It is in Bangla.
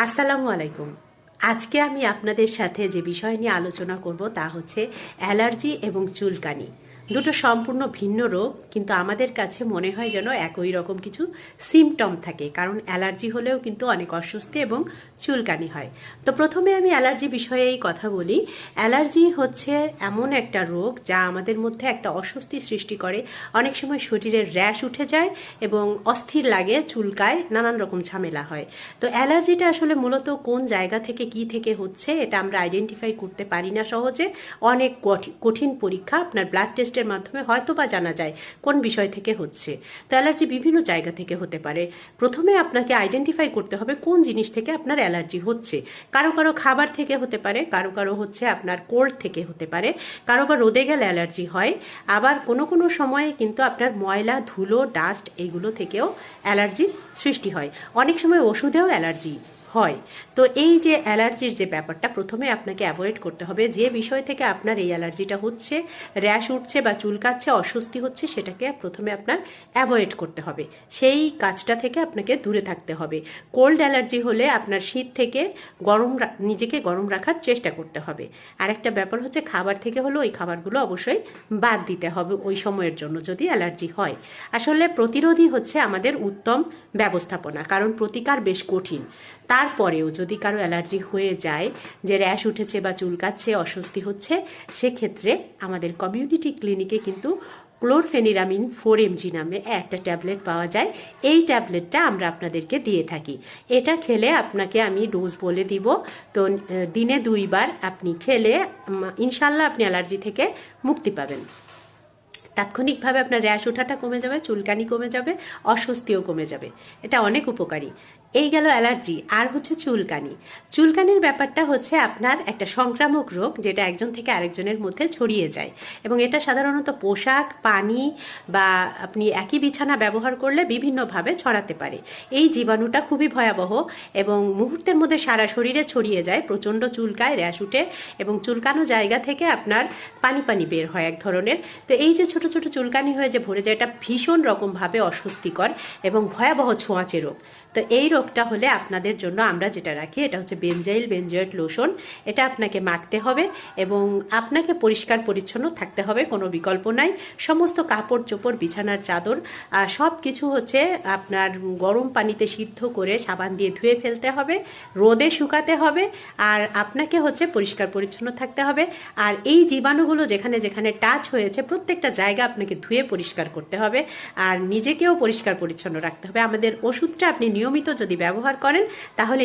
আসসালামু আলাইকুম। আজকে আমি আপনাদের সাথে যে বিষয় নিয়ে আলোচনা করব তা হচ্ছে অ্যালার্জি এবং চুলকানি। দুটো সম্পূর্ণ ভিন্ন রোগ, কিন্তু আমাদের কাছে মনে হয় যেন একই রকম কিছু সিমটম থাকে, কারণ অ্যালার্জি হলেও কিন্তু অনেক অস্বস্তি এবং চুলকানি হয়। তো প্রথমে আমি অ্যালার্জি বিষয়েই কথা বলি। অ্যালার্জি হচ্ছে এমন একটা রোগ যা আমাদের মধ্যে একটা অস্বস্তি সৃষ্টি করে। অনেক সময় শরীরের র্যাশ উঠে যায় এবং অস্থির লাগে, চুলকায়, নানান রকম ঝামেলা হয়। তো অ্যালার্জিটা আসলে মূলত কোন জায়গা থেকে কি থেকে হচ্ছে এটা আমরা আইডেন্টিফাই করতে পারি না সহজে। অনেক কঠিন পরীক্ষা, আপনার ব্লাড টেস্টের মাধ্যমে হয়তো বা জানা যায় কোন বিষয় থেকে হচ্ছে। তো অ্যালার্জি বিভিন্ন জায়গা থেকে হতে পারে। প্রথমে আপনাকে আইডেন্টিফাই করতে হবে কোন জিনিস থেকে আপনার অ্যালার্জি হচ্ছে। কারো কারো খাবার থেকে হতে পারে, কারো কারো হচ্ছে আপনার কোল্ড থেকে হতে পারে, কারো বা রোদে গেলে অ্যালার্জি হয়, আবার কোনো কোনো সময়ে কিন্তু আপনার ময়লা, ধুলো, ডাস্ট এগুলো থেকেও অ্যালার্জি সৃষ্টি হয়। অনেক সময় ওষুধেও অ্যালার্জি হয়। তো এই যে অ্যালার্জির যে ব্যাপারটা, প্রথমে আপনাকে অ্যাভয়েড করতে হবে যে বিষয় থেকে আপনার এই অ্যালার্জিটা হচ্ছে, র্যাশ উঠছে বা চুলকাচ্ছে, অস্বস্তি হচ্ছে, সেটাকে প্রথমে আপনার অ্যাভয়েড করতে হবে। সেই কাজটা থেকে আপনাকে দূরে থাকতে হবে। কোল্ড অ্যালার্জি হলে আপনার শীত থেকে নিজেকে গরম রাখার চেষ্টা করতে হবে। আর একটা ব্যাপার হচ্ছে খাবার থেকে হলো ওই খাবারগুলো অবশ্যই বাদ দিতে হবে ওই সময়ের জন্য যদি অ্যালার্জি হয়। আসলে প্রতিরোধই হচ্ছে আমাদের উত্তম ব্যবস্থাপনা, কারণ প্রতিকার বেশ কঠিন। তারপরেও যদি কারো অ্যালার্জি হয়ে যায়, যে র্যাশ উঠেছে বা চুলকাচ্ছে, অস্বস্তি হচ্ছে, সেক্ষেত্রে আমাদের কমিউনিটি ক্লিনিকে কিন্তু ক্লোরফেনিরামিন 4mg নামে একটা ট্যাবলেট পাওয়া যায়। এই ট্যাবলেটটা আমরা আপনাদেরকে দিয়ে থাকি। এটা খেলে আপনাকে আমি ডোজ বলে দিব। তো দিনে 2 বার আপনি খেলে ইনশাল্লাহ আপনি অ্যালার্জি থেকে মুক্তি পাবেন। তাৎক্ষণিকভাবে আপনার র্যাশ ওঠাটা কমে যাবে, চুলকানি কমে যাবে, অস্বস্তিও কমে যাবে। এটা অনেক উপকারী। এই গেল অ্যালার্জি। আর হচ্ছে চুলকানি। চুলকানির ব্যাপারটা হচ্ছে আপনার একটা সংক্রামক রোগ, যেটা একজন থেকে আরেকজনের মধ্যে ছড়িয়ে যায় এবং এটা সাধারণত পোশাক, পানি বা আপনি একই বিছানা ব্যবহার করলে বিভিন্নভাবে ছড়াতে পারে। এই জীবাণুটা খুবই ভয়াবহ এবং মুহূর্তের মধ্যে সারা শরীরে ছড়িয়ে যায়। প্রচণ্ড চুলকায়, র্যাশ উঠে এবং চুলকানো জায়গা থেকে আপনার পানি পানি বের হয় এক ধরনের। তো এই যে ছোট ছোট চুলকানি হয়ে যে ভরে যায়, এটা ভীষণ রকমভাবে অস্বস্তিকর এবং ভয়াবহ ছোঁয়াচে রোগ। তো এই রোগটা হলে আপনাদের জন্য আমরা যেটা রাখি এটা হচ্ছে বেনজয়েড লোশন। এটা আপনাকে মাখতে হবে এবং আপনাকে পরিষ্কার পরিচ্ছন্ন থাকতে হবে, কোনো বিকল্প নাই। সমস্ত কাপড় চোপড়, বিছানার চাদর সব কিছু হচ্ছে আপনার গরম পানিতে সিদ্ধ করে সাবান দিয়ে ধুয়ে ফেলতে হবে, রোদে শুকাতে হবে, আর আপনাকে হচ্ছে পরিষ্কার পরিচ্ছন্ন থাকতে হবে। আর এই জীবাণুগুলো যেখানে যেখানে টাচ হয়েছে প্রত্যেকটা জায়গা আপনাকে ধুয়ে পরিষ্কার করতে হবে আর নিজেকেও পরিষ্কার পরিচ্ছন্ন রাখতে হবে। আমাদের ওষুধটা আপনি নিয়মিত যদি ব্যবহার করেন তাহলে